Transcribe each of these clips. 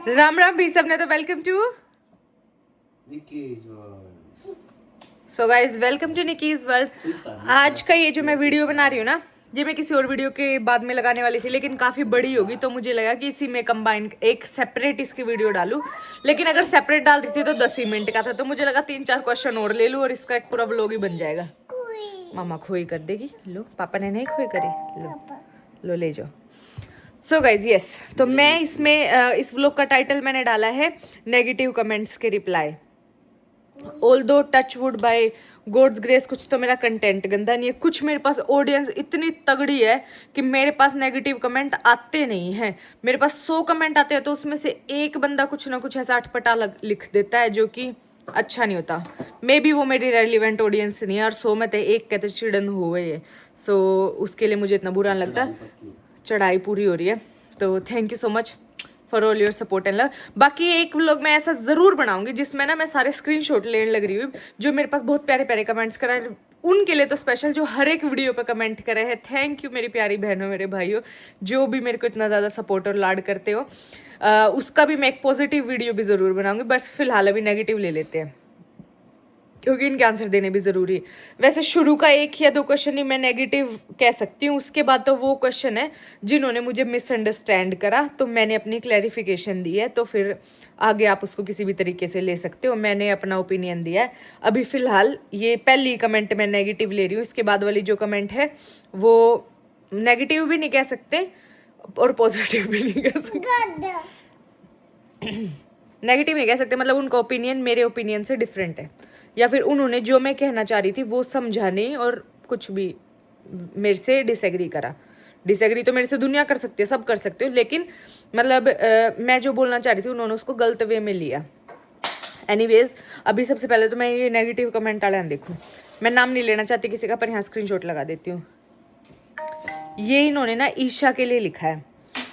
राम राम भी सबने तो welcome to so guys welcome to Nikki's world. आज का ये जो मैं वीडियो बना रही हूँ ना, ये मैं किसी और वीडियो के बाद में लगाने वाली थी, लेकिन काफ़ी बड़ी होगी तो मुझे लगा कि इसी में कंबाइन एक सेपरेट इसकी वीडियो डालूं। लेकिन अगर सेपरेट डाल रही थी तो 10 ही मिनट का था, तो मुझे लगा 3-4 क्वेश्चन और ले लूँ और इसका एक पूरा व्लॉग ही बन जाएगा। मामा खोई कर देगी। लो पापा ने नहीं खोई करी, लो ले जाओ। सो गाइज यस, तो मैं इसमें इस व्लॉग का टाइटल मैंने डाला है नेगेटिव कमेंट्स के reply. Although touch wood by God's grace कुछ तो मेरा कंटेंट गंदा नहीं है, कुछ मेरे पास ऑडियंस इतनी तगड़ी है कि मेरे पास नेगेटिव कमेंट आते नहीं हैं। मेरे पास 100 कमेंट आते हैं तो उसमें से एक बंदा कुछ ना कुछ ऐसा अटपटा लिख देता है जो कि अच्छा नहीं होता। मे बी वो मेरी रेलिवेंट ऑडियंस नहीं है, और 100 में से एक कहते चिड़न हुए है। सो उसके लिए मुझे इतना बुरा नहीं लगता। चढ़ाई पूरी हो रही है, तो thank you so much for all your support and love. बाकी एक व्लॉग मैं ऐसा जरूर बनाऊंगी जिसमें ना मैं सारे स्क्रीनशॉट लेने लग रही हूँ जो मेरे पास बहुत प्यारे प्यारे कमेंट्स करा है, उनके लिए तो स्पेशल जो हर एक वीडियो पे कमेंट करे हैं। थैंक यू मेरी प्यारी बहनों, मेरे भाइयों, जो भी मेरे को इतना ज़्यादा सपोर्ट और लाड करते हो। उसका भी मैं एक पॉजिटिव वीडियो भी ज़रूर बनाऊंगी, बस फिलहाल अभी नेगेटिव ले लेते हैं क्योंकि इनके आंसर देने भी ज़रूरी है। वैसे शुरू का 1 या 2 क्वेश्चन ही मैं नेगेटिव कह सकती हूँ, उसके बाद तो वो क्वेश्चन है जिन्होंने मुझे मिसअंडरस्टैंड करा, तो मैंने अपनी क्लैरिफिकेशन दी है, तो फिर आगे आप उसको किसी भी तरीके से ले सकते हो। मैंने अपना ओपिनियन दिया है। अभी फ़िलहाल ये पहली कमेंट मैं नेगेटिव ले रही हूँ, इसके बाद वाली जो कमेंट है वो नेगेटिव भी नहीं कह सकते और पॉजिटिव भी नहीं कह सकते। नेगेटिव नहीं कह सकते, मतलब उनका ओपिनियन मेरे ओपिनियन से डिफरेंट है, या फिर उन्होंने जो मैं कहना चाह रही थी वो समझा नहीं और कुछ भी मेरे से डिसएग्री करा। डिसएग्री तो मेरे से दुनिया कर सकती है, सब कर सकते हो, लेकिन मतलब मैं जो बोलना चाह रही थी उन्होंने उसको गलत वे में लिया। एनीवेज, अभी सबसे पहले तो मैं ये नेगेटिव कमेंट वाले देखूँ, मैं नाम नहीं लेना चाहती किसी का, पर यहाँ स्क्रीनशॉट लगा देती हूँ। ये इन्होंने ना ईशा के लिए लिखा है,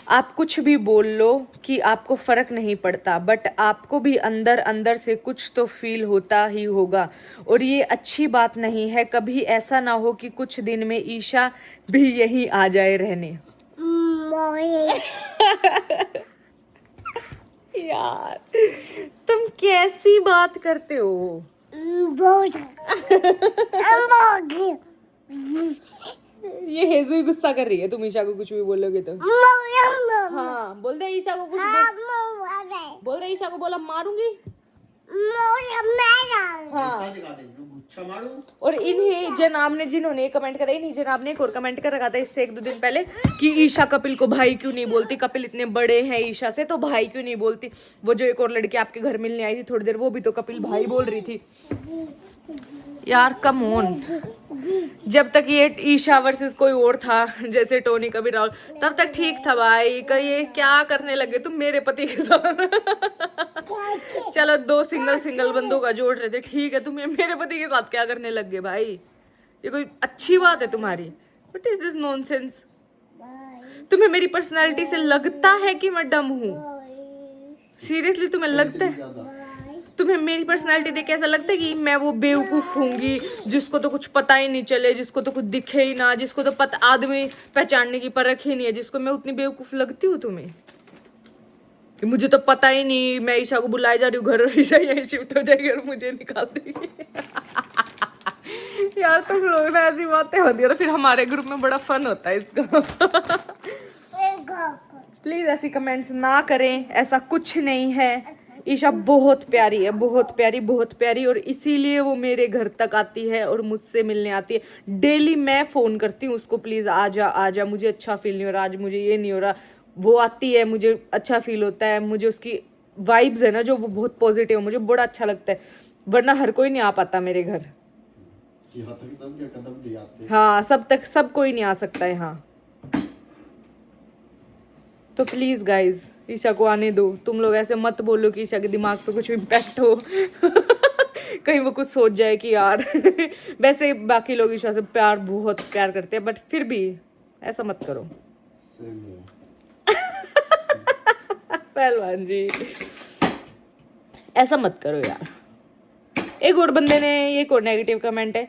आप कुछ भी बोल लो कि आपको फर्क नहीं पड़ता, बट आपको भी अंदर अंदर से कुछ तो फील होता ही होगा, और ये अच्छी बात नहीं है। कभी ऐसा ना हो कि कुछ दिन में ईशा भी यहीं आ जाए रहने। यार तुम कैसी बात करते हो? ये हेजू ही गुस्सा कर रही है, तुम ईशा को कुछ भी बोलोगे तो। हाँ बोल दे ईशा को कुछ बोल दे ईशा को, बोला मारूंगी। हाँ, और इन्हीं जनाब ने जिन्होंने कमेंट करा, इन्हीं जनाब ने एक और कमेंट कर रखा था इससे 1-2 दिन पहले कि ईशा कपिल को भाई क्यों नहीं बोलती, कपिल इतने बड़े हैं ईशा से तो भाई क्यों नहीं बोलती। वो जो एक और लड़की आपके घर मिलने आई थी थोड़ी देर, वो भी तो कपिल भाई बोल रही थी। यार कम ऑन, जब तक ये ईशा वर्सेस कोई और था जैसे टोनी कबीर राहुल, तब तक ठीक था भाई। ये क्या करने लगे तुम मेरे पति के साथ? चलो 2 सिंगल बंदों का जोड़ रहे थे, ठीक है, तुम ये मेरे पति के साथ क्या करने लग गए भाई? ये कोई अच्छी बात है तुम्हारी? What is this nonsense? तुम्हें मेरी पर्सनालिटी से लगता है कि मैं डम हूँ? सीरियसली तुम्हें लगता है? तुम्हें मेरी पर्सनालिटी देख के ऐसा लगता है कि मैं वो बेवकूफ होंगी जिसको तो कुछ पता ही नहीं चले, जिसको तो कुछ दिखे ही ना, जिसको तो पता आदमी पहचानने की परख ही नहीं है, जिसको मैं उतनी बेवकूफ लगती हूँ तुम्हें? मुझे तो पता ही नहीं, मैं ईशा को बुलाए जा रही हूँ घर, और ईशा यहीं शिफ्ट हो जाएगी और मुझे निकाल देगी। यार तुम लोग ना ऐसी बातें होती है ना, फिर हमारे ग्रुप में बड़ा फन होता है इसका। प्लीज ऐसी कमेंट्स ना करें, ऐसा कुछ नहीं है। ईशा बहुत प्यारी है, बहुत प्यारी, बहुत प्यारी, और इसीलिए वो मेरे घर तक आती है और मुझसे मिलने आती है। डेली मैं फोन करती हूँ उसको, प्लीज आ जा, मुझे अच्छा फील नहीं हो रहा आज, मुझे ये नहीं हो रहा। वो आती है, मुझे अच्छा फील होता है, मुझे उसकी वाइब्स है ना जो वो बहुत पॉजिटिव है, मुझे बड़ा अच्छा लगता है। वरना हर कोई नहीं आ पाता मेरे घर। हाँ सब कोई नहीं आ सकता है। हाँ तो प्लीज गाइज ईशा को आने दो। तुम लोग ऐसे मत बोलो कि ईशा के दिमाग पे कुछ इम्पैक्ट हो। कहीं वो कुछ सोच जाए कि यार वैसे बाकी लोग ईशा से बहुत प्यार करते हैं, बट फिर भी ऐसा मत करो। पहलवान जी ऐसा मत करो यार। एक और बंदे ने एक और नेगेटिव कमेंट है,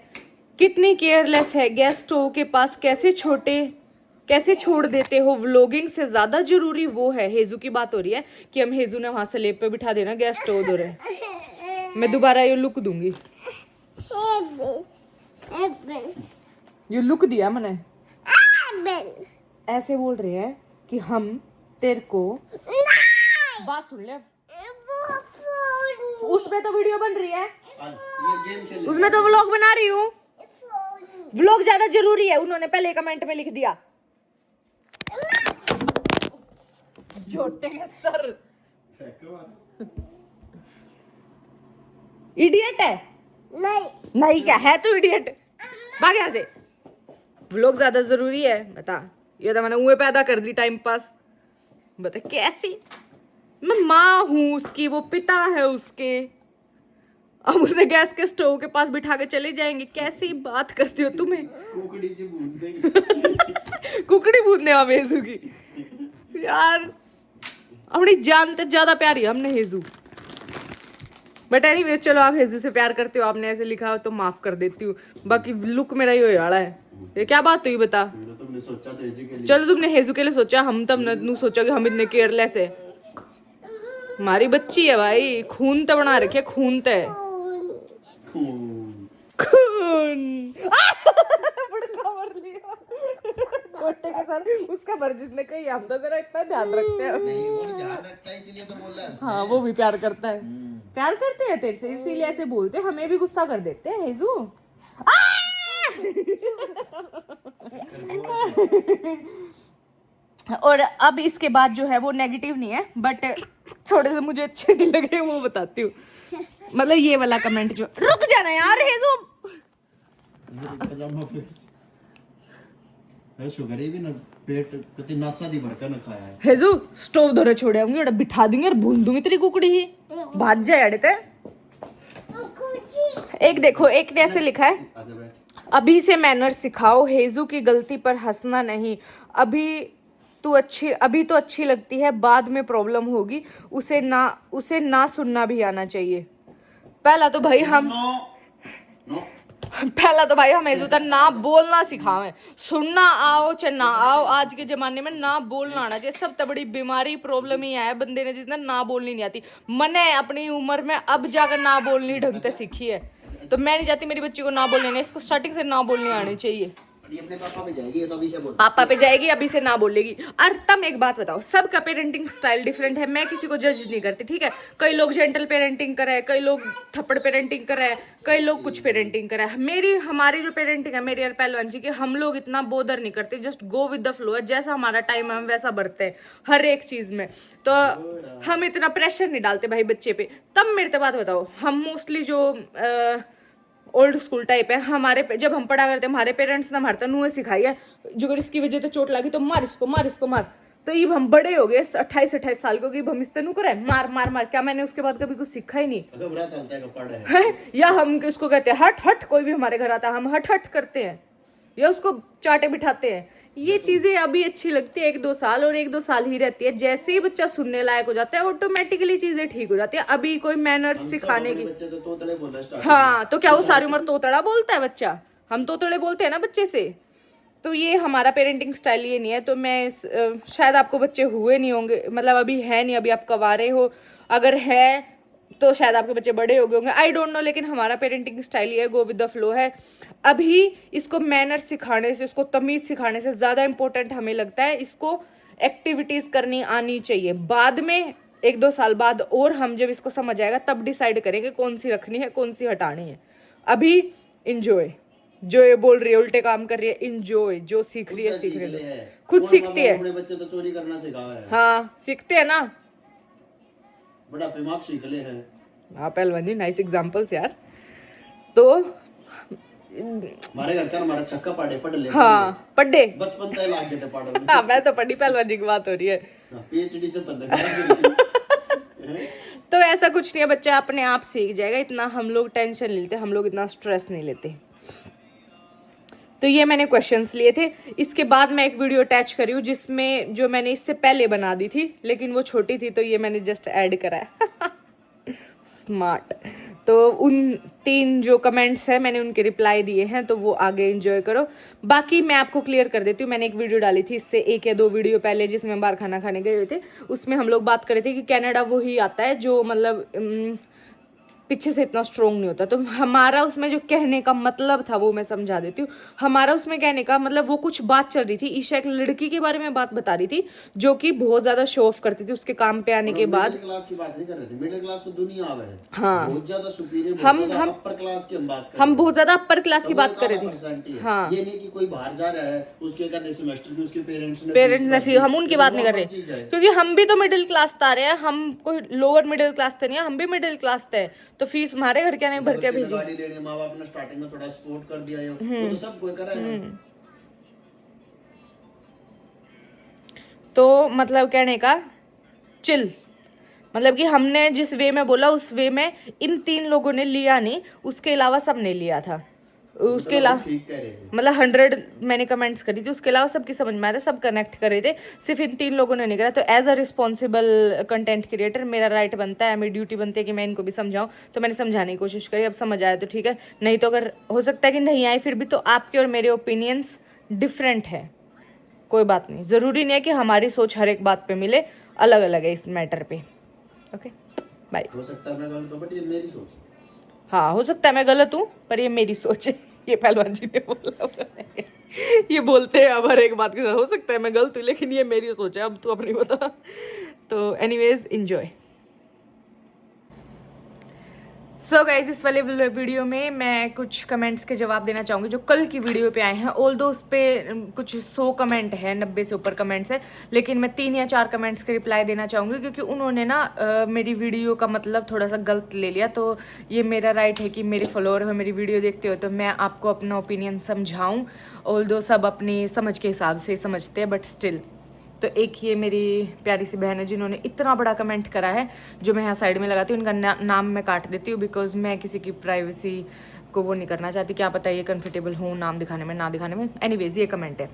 कितनी केयरलेस है, गैस स्टोव के पास कैसे छोड़ देते हो? व्लॉगिंग से ज्यादा जरूरी वो है। हेजू की बात हो रही है कि हम हेजू ने वहां से लेप पे बिठा देना, गैस स्टोव हो रहा है। मैं दोबारा ये लुक दूंगी। ये लुक दिया मैंने। ऐसे बोल रहे हैं कि हम तेरे को बात सुन ले। उसमें तो वीडियो बन रही है, उसमें तो व्लॉग बना रही हूँ। व्लॉग ज्यादा जरूरी है, उन्होंने पहले कमेंट में लिख दिया। छोटे के सर इडियट है। नहीं क्या है तू इडियट? भाग यहाँ से। व्लॉग ज्यादा जरूरी है बता। ये तो मैंने मुँह पैदा कर दी टाइम पास। बता कैसी? मैं माँ हूँ उसकी, वो पिता है उसके। अब उसने गैस के स्टोव के पास बिठा के चले जाएंगे। कैसी बात करती हो तुम्हें? कुकड़ी बूंदने वाले हेजू की यार, अपनी जान से ज्यादा प्यारी है हमने हेजू। बट एनीवेज चलो, आप हेजू से प्यार करते हो, आपने ऐसे लिखा हो तो माफ कर देती हूँ। बाकी लुक मेरा ही हो है। ये क्या बात हुई बता? तुमने सोचा तो हेजू के लिए। चलो तुमने हेजू के लिए सोचा, हम तब न सोचा कि हम इतने केयरलेस है। हमारी बच्ची है भाई, खून तो बना रखे, खून तो है। छोटे के सर उसका वर्जिश ने कही, हम तो तेरा इतना ध्यान रखते हैं। नहीं वो भी ध्यान रखता है इसीलिए तो बोल रहा है। हाँ वो भी प्यार करता है। प्यार करते हैं तेरे से इसीलिए ऐसे बोलते हैं, हमें भी गुस्सा कर देते हैं हेजू। और अब इसके बाद जो है वो नेगेटिव नहीं है, बट थोड़े से मुझे अच्छे नहीं लग रहे, वो बताती हूँ। मतलब ये वाला कमेंट जो, रुक जाना यार हेजू। शुगर भी ना पेट कति नासा दी भरकर न खाया है। हेजू स्टोव धोरे छोड़े होंगे और बिठा दूंगी और भून दूंगी तेरी कुकड़ी ही, भाग जाए अड़े ते। एक देखो, एक ने ऐसे लिखा है, अभी से मैनर सिखाओ, हेजू की गलती पर हंसना नहीं। अभी तो अच्छी लगती है, बाद में प्रॉब्लम होगी। उसे ना सुनना भी आना चाहिए। पहला तो भाई हम हेजू तक ना बोलना सिखावे। सुनना आओ चाहे ना आओ, आज के जमाने में ना बोलना आना चाहिए। सबसे बड़ी बीमारी प्रॉब्लम ही है बंदे ने जिसने ना बोलनी नहीं आती। मैंने अपनी उम्र में अब जाकर ना बोलनी ढंग से सीखी है, तो मैं नहीं चाहती मेरी बच्ची को ना बोलने, इसको स्टार्टिंग से ना बोलनी आनी चाहिए। अपने पापा पे जाएगी, तो अभी से बोल। पापा पे जाएगी, अभी से ना बोलेगी। और तब एक बात बताओ, सबका पेरेंटिंग स्टाइल डिफरेंट है। मैं किसी को जज नहीं करती, ठीक है। कई लोग जेंटल पेरेंटिंग करे, कई लोग थप्पड़ पेरेंटिंग करे, कई लोग कुछ पेरेंटिंग करे। हमारी जो पेरेंटिंग है मेरी और पहलवान जी की, हम लोग इतना बोदर नहीं करते, just go with the flow है। जैसा हमारा टाइम है हम वैसा बढ़ते हैं हर एक चीज में, तो हम इतना प्रेशर नहीं डालते भाई बच्चे पे। तब मेरे से बात बताओ, हम मोस्टली जो ओल्ड स्कूल टाइप है हमारे पे, जब हम पढ़ा करते हमारे पेरेंट्स ने हमारे तनुए सिखाई है, जो अगर इसकी वजह से चोट लगी तो मार इसको, मार इसको, मार। तो ये हम बड़े हो गए 28 साल के, हम इस तनु करे मार मार मार। क्या मैंने उसके बाद कभी कुछ सीखा ही नहीं है? या हम उसको कहते हैं हट हट, कोई भी हमारे घर आता है हम हट हट करते हैं या उसको चाटे बिठाते हैं। ये चीजें अभी अच्छी लगती है 1-2 साल, और 1-2 साल ही रहती है। जैसे ही बच्चा सुनने लायक हो जाता है ऑटोमेटिकली चीजें ठीक हो जाती है। अभी कोई मैनर्स सिखाने की, हाँ तो क्या वो सारी उम्र तोतड़ा बोलता है बच्चा? हम तोतड़े बोलते हैं ना बच्चे से। तो ये हमारा पेरेंटिंग स्टाइल ये नहीं है। तो मैं शायद आपको बच्चे हुए नहीं होंगे, मतलब अभी है नहीं, अभी आप कवारे हो। अगर है तो शायद आपके बच्चे बड़े हो गए होंगे, आई डोंट नो। लेकिन हमारा पेरेंटिंग स्टाइल ये गो विद द फ्लो है। अभी इसको मैनर सिखाने से, इसको तमीज सिखाने से ज्यादा इंपॉर्टेंट हमें लगता है इसको एक्टिविटीज करनी आनी चाहिए। बाद में 1-2 साल बाद, और हम जब इसको समझ आएगा तब डिसाइड करेंगे कौन सी रखनी है कौन सी हटानी है। अभी इंजॉय, जो ये बोल रही है उल्टे काम कर रही है, इंजॉय, जो सीख रही है सीख रही है, खुद सीखती है। अपने बच्चे तो चोरी करना सिखाया है। हाँ सीखते हैं ना, बड़ा पेमाप सीख ले है। हाँ पहलवान जी, नाइस एग्जांपल्स यार। तो हमारे घर का हमारा छक्का पढ़ ले। हाँ पढ़े, बचपन तक लाग गए थे पढ़ो। हाँ मैं तो पढ़ी, पहलवान जी की बात हो रही है। पीएचडी तो तो ऐसा कुछ नहीं है, बच्चा अपने आप सीख जाएगा। इतना हम लोग टेंशन नहीं लेते, हम लोग इतना स्ट्रेस नहीं लेते। तो ये मैंने क्वेश्चंस लिए थे। इसके बाद मैं एक वीडियो अटैच करी हूँ जिसमें जो मैंने इससे पहले बना दी थी, लेकिन वो छोटी थी तो ये मैंने जस्ट ऐड करा है। स्मार्ट। तो उन 3 जो कमेंट्स हैं मैंने उनके रिप्लाई दिए हैं, तो वो आगे एंजॉय करो। बाकी मैं आपको क्लियर कर देती हूँ, मैंने एक वीडियो डाली थी इससे 1 या 2 वीडियो पहले, जिसमें हम बाहर खाना खाने गए हुए थे। उसमें हम लोग बात कर रहे थे कि कनाडा वो ही आता है जो मतलब पीछे से इतना स्ट्रोंग नहीं होता। तो हमारा उसमें जो कहने का मतलब था वो मैं समझा देती हूँ। हमारा उसमें कहने का मतलब वो कुछ बात चल रही थी, ईशा एक लड़की के बारे में बात बता रही थी जो कि बहुत ज्यादा शो ऑफ करती थी उसके काम पे आने के बाद। मिडिल क्लास की बात नहीं कर रहे थे, मिडिल क्लास तो दुनिया है। हाँ, बहुत ज्यादा सुपीरियर, हम अपर क्लास की हम बात कर रहे हम बहुत ज्यादा अपर क्लास की तो बात कर रहे थे। हाँ, ये नहीं कि कोई बाहर जा रहा है उसके कहते सेमेस्टर की उसके पेरेंट्स ने फी, हम उनकी बात नहीं कर रहे, क्योंकि हम भी तो मिडिल क्लास था रहे हैं, हम कोई लोअर मिडिल क्लास थे नहीं, हम भी मिडिल क्लास थे। तो फीस हमारे घर क्या नहीं भर के भेजी। गाड़ी लेने माँ बाप ने स्टार्टिंग में थोड़ा सपोर्ट कर दिया है, वो तो सब कोई करा है। तो मतलब कहने का चिल, मतलब कि हमने जिस वे में बोला उस वे में इन 3 लोगों ने लिया नहीं, उसके अलावा सब ने लिया था। उसके अलावा मतलब 100 मैंने कमेंट्स करी थी, उसके अलावा सबकी समझ में आया था, सब कनेक्ट कर रहे थे, सिर्फ इन 3 लोगों ने नहीं करा। तो as a responsible content creator मेरा राइट बनता है, मेरी ड्यूटी बनती है कि मैं इनको भी समझाऊं। तो मैंने समझाने की कोशिश करी, अब समझ आया तो ठीक है, नहीं तो अगर हो सकता है कि नहीं आए फिर भी, तो आपके और मेरे ओपिनियंस डिफरेंट है, कोई बात नहीं, ज़रूरी नहीं है कि हमारी सोच हर एक बात पे मिले, अलग अलग है इस मैटर पे। Okay bye. हो सकता है मैं गलत हूं बट ये मेरी सोच है। हाँ, हो सकता है मैं गलत हूँ पर ये मेरी सोच है, ये पहलवान जी ने बोला। ये बोलते हैं अब हर एक बात के साथ, हो सकता है मैं गलत हूँ लेकिन ये मेरी सोच है, अब तू अपनी बता। तो एनीवेज एंजॉय। सो गाइज, इस वाले वीडियो में मैं कुछ कमेंट्स के जवाब देना चाहूँगी जो कल की वीडियो पे आए हैं। ऑल दो उस पर कुछ 100 कमेंट है, 90 से ऊपर कमेंट्स है, लेकिन मैं 3 या 4 कमेंट्स के रिप्लाई देना चाहूँगी क्योंकि उन्होंने ना मेरी वीडियो का मतलब थोड़ा सा गलत ले लिया। तो ये मेरा राइट है कि मेरे फॉलोअर हो, मेरी वीडियो देखते हो, तो मैं आपको अपना ओपिनियन समझाऊँ। ऑल दो सब अपनी समझ के हिसाब से समझते हैं, बट स्टिल। तो एक ये मेरी प्यारी सी बहन है जिन्होंने इतना बड़ा कमेंट करा है, जो मैं यहाँ साइड में लगाती हूँ, उनका नाम मैं काट देती हूँ बिकॉज मैं किसी की प्राइवेसी को वो नहीं करना चाहती, क्या पता ये कंफर्टेबल हो नाम दिखाने में ना दिखाने में। एनीवेज ये कमेंट है,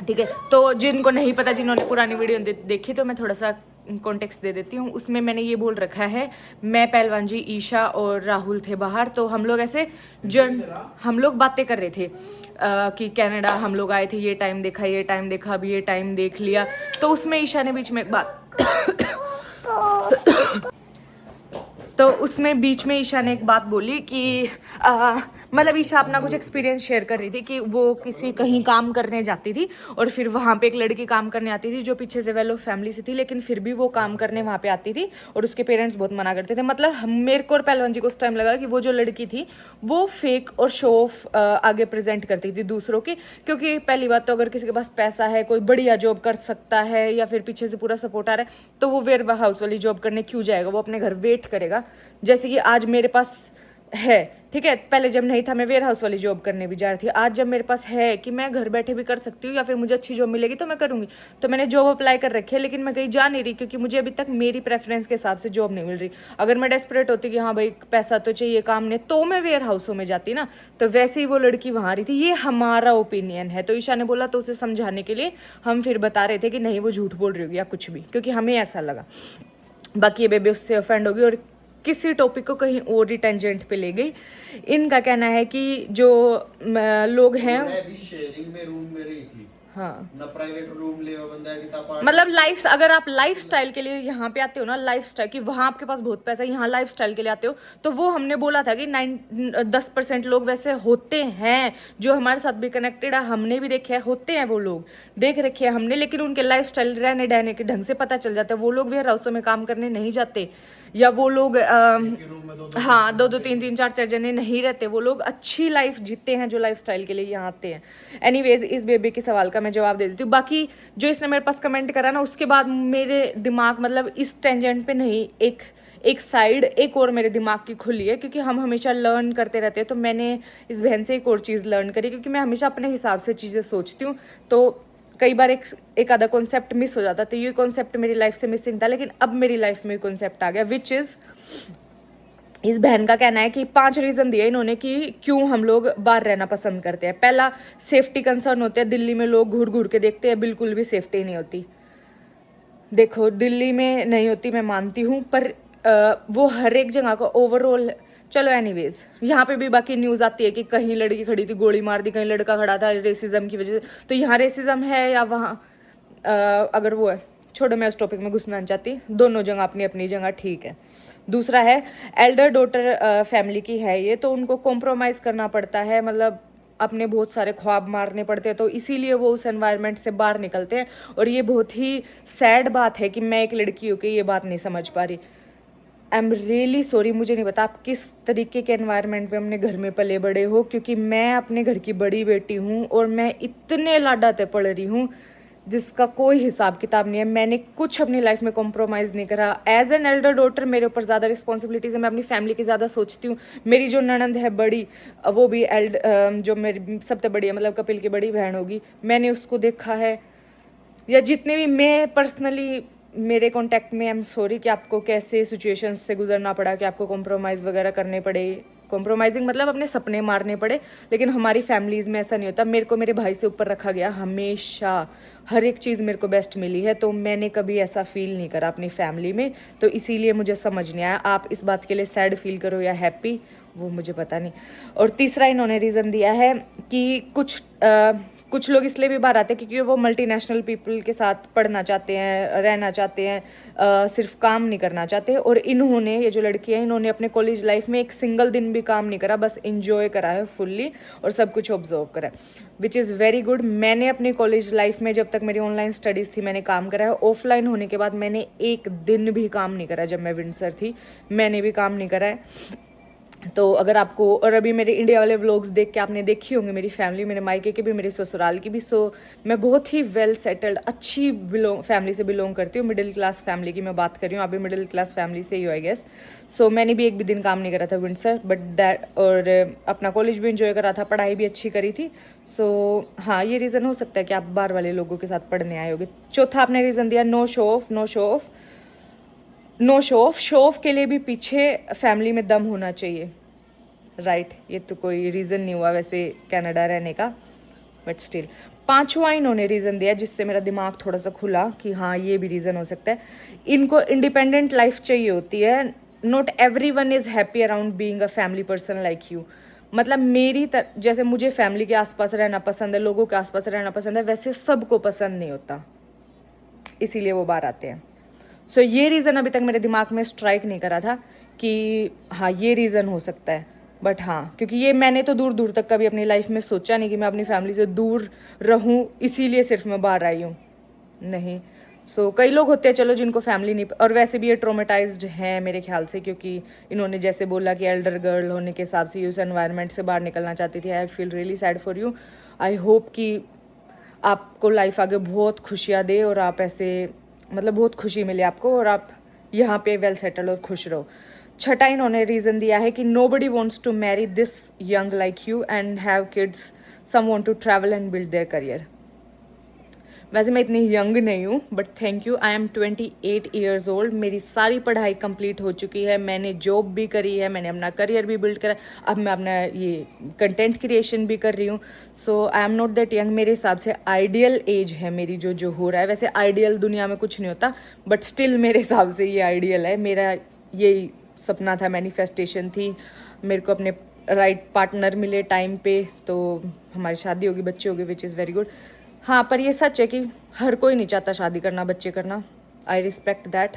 ठीक है। तो जिनको नहीं पता, जिन्होंने पुरानी वीडियो देखी, तो मैं थोड़ा सा कॉन्टेक्स्ट दे देती हूँ। उसमें मैंने ये बोल रखा है, मैं पहलवान जी, ईशा और राहुल थे बाहर, तो हम लोग ऐसे हम लोग बातें कर रहे थे कि कनाडा हम लोग आए थे, ये टाइम देखा, ये टाइम देखा, अभी ये टाइम देख लिया। तो उसमें ईशा ने बीच में एक बात तो उसमें बीच में ईशा ने एक बात बोली कि मतलब ईशा अपना कुछ एक्सपीरियंस शेयर कर रही थी कि वो किसी कहीं काम करने जाती थी और फिर वहाँ पे एक लड़की काम करने आती थी जो पीछे से वेल ऑफ फैमिली से थी, लेकिन फिर भी वो काम करने वहाँ पे आती थी और उसके पेरेंट्स बहुत मना करते थे। मतलब मेरे को और पहलवान जी को उस टाइम लगा कि वो जो लड़की थी वो फेक और शो ऑफ आगे प्रेजेंट करती थी दूसरों की, क्योंकि पहली बात तो अगर किसी के पास पैसा है, कोई बढ़िया जॉब कर सकता है या फिर पीछे से पूरा सपोर्ट आ रहा है, तो वो वेयर हाउस वाली जॉब करने क्यों जाएगा, वो अपने घर वेट करेगा। जैसे कि आज मेरे पास है, ठीक है, पहले जब नहीं था मैं वेयर हाउस वाली जॉब करने भी जा रही थी, आज जब मेरे पास है कि मैं घर बैठे भी कर सकती हूँ या फिर मुझे अच्छी जॉब मिलेगी तो मैं करूँगी, तो मैंने जॉब अप्लाई कर रखी है, लेकिन मैं कहीं जा नहीं रही क्योंकि मुझे अभी तक मेरी प्रेफरेंस के हिसाब से जॉब नहीं मिल रही। अगर मैं डेस्परेट होती कि हाँ भाई पैसा तो चाहिए, काम नहीं, तो मैं वेयर हाउसों में जाती ना। तो वैसे ही वो लड़की वहाँ रही थी, ये हमारा ओपिनियन है। तो ईशा ने बोला, तो उसे समझाने के लिए हम फिर बता रहे थे कि नहीं वो झूठ बोल रही होगी या कुछ भी, क्योंकि हमें ऐसा लगा। बाकी ये बेबी उससे ऑफेंड होगी और किसी टॉपिक को कहीं और ही टेंजेंट पे ले गई। इनका कहना है कि जो लोग हैं शेयरिंग में रूम में रही थी, हाँ ना प्राइवेट रूम ले बंदा कितना, मतलब लाइफ, अगर आप लाइफ स्टाइल के लिए यहाँ पे आते हो ना, लाइफ स्टाइल की, वहाँ आपके पास बहुत पैसा है, यहाँ लाइफ स्टाइल के लिए आते हो, तो वो हमने बोला था कि 10% लोग वैसे होते हैं जो हमारे साथ भी कनेक्टेड है, हमने भी देखे होते हैं, वो लोग देख रखे हैं हमने, लेकिन उनके लाइफ स्टाइल रहने डहने के ढंग से पता चल जाता है। वो लोग वेयर हाउसों में काम करने नहीं जाते, या वो लोग हाँ 2-2 3-3 4-4 जने नहीं रहते, वो लोग अच्छी लाइफ जीते हैं जो लाइफ स्टाइल के लिए यहाँ आते हैं। एनीवेज इस बेबी के सवाल का मैं जवाब दे देती हूँ। बाकी जो इसने मेरे पास कमेंट करा ना, उसके बाद मेरे दिमाग मतलब इस टेंजेंट पे नहीं, एक साइड एक और मेरे दिमाग की खुली है, क्योंकि हम हमेशा लर्न करते रहते हैं। तो मैंने इस बहन से एक और चीज़ लर्न करी, क्योंकि मैं हमेशा अपने हिसाब से चीज़ें सोचती हूँ, तो कई बार एक आधा कॉन्सेप्ट मिस हो जाता, तो ये कॉन्सेप्ट मेरी लाइफ से मिसिंग था, लेकिन अब मेरी लाइफ में कॉन्सेप्ट आ गया, विच इज़ इस बहन का कहना है कि 5 रीज़न दिए इन्होंने कि क्यों हम लोग बाहर रहना पसंद करते हैं। पहला, सेफ्टी कंसर्न होते हैं, दिल्ली में लोग घूर घूर के देखते हैं, बिल्कुल भी सेफ्टी नहीं होती। देखो दिल्ली में नहीं होती मैं मानती हूँ, पर वो हर एक जगह का ओवरऑल, चलो एनीवेज, यहाँ पे भी बाकी न्यूज़ आती है कि कहीं लड़की खड़ी थी गोली मार दी, कहीं लड़का खड़ा था रेसिज्म की वजह से। तो यहाँ रेसिज्म है या वहाँ अगर वो है, छोड़ो, मैं उस टॉपिक में घुसना नहीं चाहती। दोनों जगह अपनी अपनी जगह ठीक है। दूसरा है एल्डर डॉटर फैमिली की है ये, तो उनको कॉम्प्रोमाइज़ करना पड़ता है, मतलब अपने बहुत सारे ख्वाब मारने पड़ते हैं, तो इसीलिए वो उस एनवायरनमेंट से बाहर निकलते हैं। और ये बहुत ही सैड बात है कि मैं एक लड़की हूँ कि ये बात नहीं समझ पा रही। आई एम रियली सॉरी, मुझे नहीं पता आप किस तरीके के एनवायरनमेंट में अपने घर में पले बड़े हो, क्योंकि मैं अपने घर की बड़ी बेटी हूँ और मैं इतने लाडाते पड़ रही हूँ जिसका कोई हिसाब किताब नहीं है। मैंने कुछ अपनी लाइफ में कॉम्प्रोमाइज़ नहीं करा। एज एन एल्डर डॉटर मेरे ऊपर ज़्यादा रिस्पॉन्सिबिलिटीज़ है, मैं अपनी फैमिली की ज़्यादा सोचती हूँ। मेरी जो ननंद है बड़ी, वो भी जो मेरी सबसे बड़ी है, मतलब कपिल की बड़ी बहन होगी, मैंने उसको देखा है, या जितने भी मैं पर्सनली मेरे कांटेक्ट में, आई एम सॉरी कि आपको कैसे सिचुएशंस से गुजरना पड़ा कि आपको कॉम्प्रोमाइज़ वगैरह करने पड़े। कॉम्प्रोमाइजिंग मतलब अपने सपने मारने पड़े, लेकिन हमारी फैमिलीज़ में ऐसा नहीं होता। मेरे को मेरे भाई से ऊपर रखा गया हमेशा, हर एक चीज़ मेरे को बेस्ट मिली है, तो मैंने कभी ऐसा फील नहीं करा अपनी फैमिली में। तो इसीलिए मुझे समझ नहीं आया आप इस बात के लिए सैड फील करो या हैप्पी, वो मुझे पता नहीं। और तीसरा इन्होंने रीज़न दिया है कि कुछ लोग इसलिए भी बाहर आते हैं क्योंकि वो मल्टीनेशनल पीपल के साथ पढ़ना चाहते हैं, रहना चाहते हैं, सिर्फ काम नहीं करना चाहते। और इन्होंने, ये जो लड़की है, इन्होंने अपने कॉलेज लाइफ में एक सिंगल दिन भी काम नहीं करा, बस इंजॉय करा है फुल्ली और सब कुछ ऑब्जर्व करा है, विच इज़ वेरी गुड। मैंने अपनी कॉलेज लाइफ में, जब तक मेरी ऑनलाइन स्टडीज़ थी, मैंने काम करा है। ऑफलाइन होने के बाद मैंने एक दिन भी काम नहीं करा। जब मैं विंडसर थी मैंने भी काम नहीं करा है। तो अगर आपको, और अभी मेरे इंडिया वाले व्लॉग्स देख के आपने देखी होंगे मेरी फैमिली, मेरे मायके की भी, मेरे ससुराल की भी। सो मैं बहुत ही वेल सेटल्ड, अच्छी फैमिली से बिलोंग करती हूँ। मिडिल क्लास फैमिली की मैं बात कर रही हूँ, आप भी मिडिल क्लास फैमिली से ही हो आई गेस। सो मैंने भी एक भी दिन काम नहीं करा था विंडसर, बट दैट, और अपना कॉलेज भी इंजॉय करा था, पढ़ाई भी अच्छी करी थी। सो हाँ, ये रीज़न हो सकता है कि आप बाहर वाले लोगों के साथ पढ़ने आए होगे। चौथा आपने रीज़न दिया no show off, no show off, no show off. Show off के लिए भी पीछे फैमिली में दम होना चाहिए, राइट ये तो कोई रीज़न नहीं हुआ वैसे कनाडा रहने का, बट स्टिल। पांचवा इन्होंने रीज़न दिया जिससे मेरा दिमाग थोड़ा सा खुला कि हाँ ये भी रीज़न हो सकता है। इनको इंडिपेंडेंट लाइफ चाहिए होती है। Not every one is happy around being a family person like you. मतलब जैसे मुझे फैमिली के आसपास रहना पसंद है, लोगों के आसपास रहना पसंद है, वैसे सबको पसंद नहीं होता, इसीलिए वो बाहर आते हैं। सो ये रीज़न अभी तक मेरे दिमाग में स्ट्राइक नहीं करा था कि हाँ ये रीज़न हो सकता है, बट हाँ, क्योंकि ये मैंने तो दूर दूर तक कभी अपनी लाइफ में सोचा नहीं कि मैं अपनी फैमिली से दूर रहूं, इसीलिए सिर्फ मैं बाहर आई हूँ, नहीं। सो कई लोग होते हैं चलो जिनको फैमिली नहीं, और वैसे भी ये ट्रोमेटाइज्ड हैं मेरे ख्याल से, क्योंकि इन्होंने जैसे बोला कि एल्डर गर्ल होने के हिसाब से उस एनवायरनमेंट से बाहर निकलना चाहती थी। I feel really sad for you. I hope कि आपको लाइफ आगे बहुत खुशियाँ दे और आप ऐसे, मतलब बहुत खुशी मिले आपको, और आप यहाँ पे वेल सेटल और खुश रहो। छठा इन्होंने रीज़न दिया है कि nobody wants to marry this young like you and have kids, some want to travel and build their career. वैसे मैं इतनी यंग नहीं हूँ, but thank you. I am 28 years old. मेरी सारी पढ़ाई कंप्लीट हो चुकी है, मैंने जॉब भी करी है, मैंने अपना करियर भी बिल्ड करा, अब मैं अपना ये कंटेंट क्रिएशन भी कर रही हूँ। So I am not that young. मेरे हिसाब से आइडियल एज है मेरी जो हो रहा है। वैसे आइडियल दुनिया में कुछ नहीं होता, बट स्टिल मेरे हिसाब से ये आइडियल है। मेरा यही सपना था, मैनिफेस्टेशन थी, मेरे को अपने राइट पार्टनर मिले टाइम पे, तो हमारी शादी होगी, बच्चे होंगे, विच इज़ वेरी गुड। हाँ, पर ये सच है कि हर कोई नहीं चाहता शादी करना, बच्चे करना। I respect that.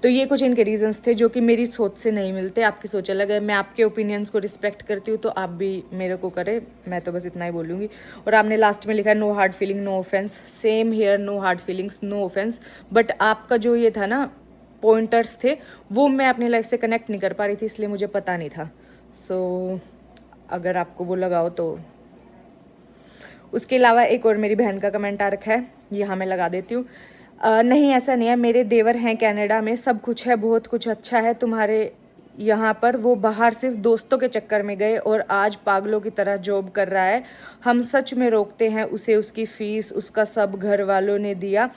तो ये कुछ इनके रीजंस थे जो कि मेरी सोच से नहीं मिलते। आपकी सोच अलग है, मैं आपके ओपिनियंस को रिस्पेक्ट करती हूँ, तो आप भी मेरे को करें, मैं तो बस इतना ही बोलूँगी। और आपने लास्ट में लिखा है no hard feeling no offence. Same here, no hard feelings no offence. But आपका जो ये था ना, पॉइंटर्स थे, वो मैं अपनी लाइफ से कनेक्ट नहीं कर पा रही थी, इसलिए मुझे पता नहीं था। सो अगर आपको वो लगाओ तो। उसके अलावा एक और मेरी बहन का कमेंट आ रखा है, यहाँ मैं लगा देती हूँ। नहीं ऐसा नहीं है, मेरे देवर हैं कनाडा में, सब कुछ है, बहुत कुछ अच्छा है तुम्हारे यहाँ पर। वो बाहर सिर्फ दोस्तों के चक्कर में गए और आज पागलों की तरह जॉब कर रहा है। हम सच में रोकते हैं उसे, उसकी फीस उसका सब घर वालों ने दिया,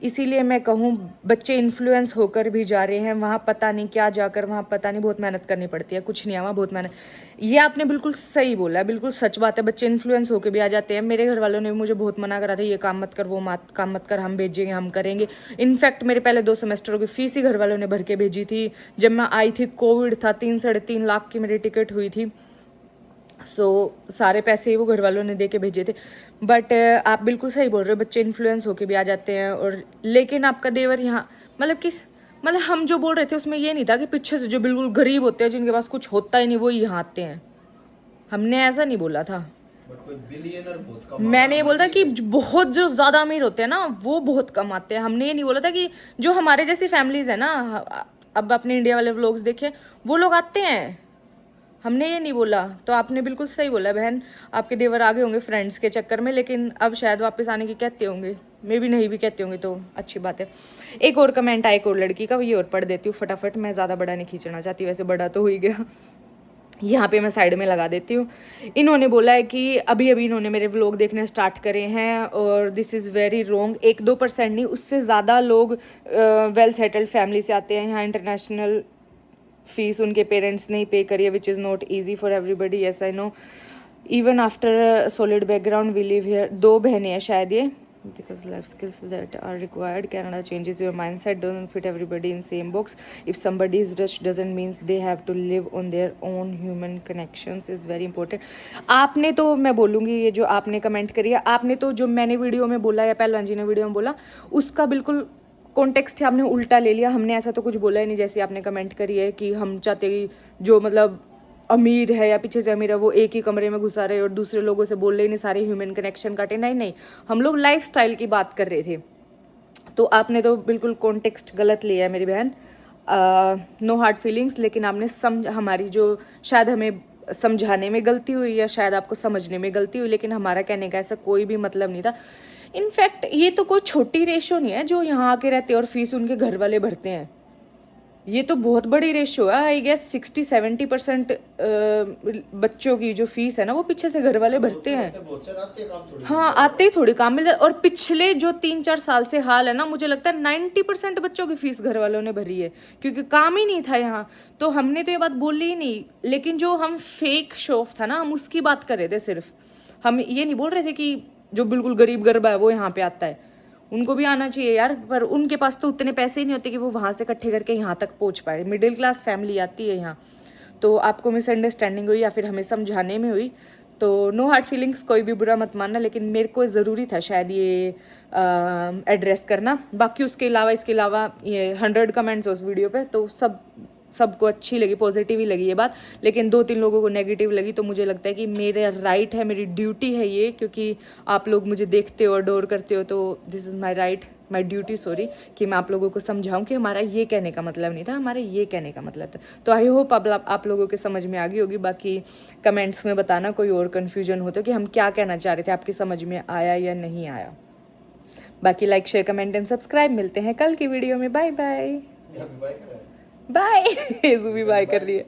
इसीलिए मैं कहूँ बच्चे इन्फ्लुएंस होकर भी जा रहे हैं वहाँ, पता नहीं क्या जाकर वहाँ, पता नहीं बहुत मेहनत करनी पड़ती है, कुछ नहीं है वहाँ, बहुत मेहनत। ये आपने बिल्कुल सही बोला है, बिल्कुल सच बात है, बच्चे इन्फ्लुएंस होकर भी आ जाते हैं। मेरे घर वालों ने भी मुझे बहुत मना करा था, ये काम मत कर, वो काम मत कर, हम भेजेंगे, हम करेंगे। इनफैक्ट मेरे पहले 2 सेमेस्टरों की फीस ही घर वालों ने भर के भेजी थी। जब मैं आई थी कोविड था, 3-3.5 लाख की मेरी टिकट हुई थी। सारे पैसे वो घर वालों ने दे के भेजे थे। बट आप बिल्कुल सही बोल रहे हो, बच्चे इन्फ्लुएंस होके भी आ जाते हैं। और लेकिन आपका देवर यहाँ मतलब हम जो बोल रहे थे उसमें ये नहीं था कि पीछे से जो बिल्कुल गरीब होते हैं, जिनके पास कुछ होता ही नहीं, वो यहाँ आते हैं। हमने ऐसा नहीं बोला था। बट कोई बिलियनर बहुत कम। मैंने ये बोला था कि बहुत जो ज़्यादा अमीर होते हैं ना, वो बहुत कम आते हैं। हमने ये नहीं बोला था कि जो हमारे जैसी फैमिलीज है ना, अब अपने इंडिया वाले व्लॉग्स देखे, वो लोग आते हैं। हमने ये नहीं बोला। तो आपने बिल्कुल सही बोला बहन, आपके देवर आगे होंगे फ्रेंड्स के चक्कर में, लेकिन अब शायद वापस आने की कहते होंगे, मे भी नहीं भी कहते होंगे, तो अच्छी बात है। एक और कमेंट आया एक और लड़की का, ये और पढ़ देती हूँ फटाफट, मैं ज़्यादा बड़ा नहीं खींचना चाहती, वैसे बड़ा तो हो ही गया। यहाँ पे मैं साइड में लगा देती हूँ। इन्होंने बोला है कि अभी अभी इन्होंने मेरे व्लॉग देखने स्टार्ट करे हैं और दिस इज़ वेरी रॉन्ग। 1-2% नहीं, उससे ज़्यादा लोग वेल सेटल्ड फैमिली से आते हैं यहाँ। इंटरनेशनल फीस उनके पेरेंट्स ने ही पे करी है, which is not easy for everybody, yes I know. Even after solid background we live here. 2 बहनें हैं शायद ये। Because life skills that are required, Canada changes your mindset, doesn't fit everybody in same box. If somebody is rich doesn't mean they have to live on their own. Human connections is very important. आपने तो, मैं बोलूँगी, ये जो आपने comment करी है, आपने तो जो मैंने वीडियो में बोला या पहलवान जी ने वीडियो में बोला, उसका बिल्कुल कॉन्टेक्स्ट आपने उल्टा ले लिया। हमने ऐसा तो कुछ बोला ही नहीं, जैसे आपने कमेंट करी है कि हम चाहते कि जो मतलब अमीर है या पीछे से अमीर है वो एक ही कमरे में घुसा रहे और दूसरे लोगों से बोल रहे नहीं, सारे ह्यूमन कनेक्शन काटे। नहीं नहीं, हम लोग लाइफ स्टाइल की बात कर रहे थे। तो आपने तो बिल्कुल कॉन्टेक्स्ट गलत लिया है मेरी बहन। नो हार्ड फीलिंग्स, लेकिन आपने हमारी जो शायद हमें समझाने में गलती हुई या शायद आपको समझने में गलती हुई, लेकिन हमारा कहने का ऐसा कोई भी मतलब नहीं था। इनफैक्ट ये तो कोई छोटी रेशो नहीं है जो यहाँ आके रहते हैं और फीस उनके घर वाले भरते हैं। ये तो बहुत बड़ी रेशो है। आई गेस 60-70% बच्चों की जो फीस है ना, वो पीछे से घर वाले भरते हैं। हाँ, आते ही थोड़ी काम मिल जाए। और पिछले जो 3-4 साल से हाल है ना, मुझे लगता है 90% बच्चों की फीस घर वालों ने भरी है, क्योंकि काम ही नहीं था यहाँ। तो हमने तो ये बात बोली ही नहीं, लेकिन जो हम फेक शो ऑफ था ना, हम उसकी बात कर रहे थे सिर्फ। हम ये नहीं बोल रहे थे कि जो बिल्कुल गरीब गरबा है वो यहाँ पे आता है। उनको भी आना चाहिए यार, पर उनके पास तो उतने पैसे ही नहीं होते कि वो वहाँ से इकट्ठे करके यहाँ तक पहुँच पाए। मिडिल क्लास फैमिली आती है यहाँ। तो आपको मिसअंडरस्टैंडिंग हुई या फिर हमें समझाने में हुई, तो नो हार्ड फीलिंग्स, कोई भी बुरा मत मानना, लेकिन मेरे को ज़रूरी था शायद ये एड्रेस करना। बाकी उसके अलावा, इसके अलावा ये 100 कमेंट्स उस वीडियो पे, तो सबको अच्छी लगी, पॉजिटिव ही लगी ये बात, लेकिन 2-3 लोगों को नेगेटिव लगी। तो मुझे लगता है कि मेरा राइट है, मेरी ड्यूटी है ये, क्योंकि आप लोग मुझे देखते हो, अडोर करते हो, तो this is my right, my duty, sorry, कि मैं आप लोगों को समझाऊं कि हमारा ये कहने का मतलब नहीं था, हमारा ये कहने का मतलब था। तो आई होप आप लोगों के समझ में आ गई होगी। बाकी कमेंट्स में बताना कोई और कन्फ्यूजन हो तो कि हम क्या कहना चाह रहे थे, आपकी समझ में आया या नहीं आया। बाकी like, share, comment and subscribe. मिलते हैं कल की वीडियो में। Bye bye. बाय। भी बाय कर रही है।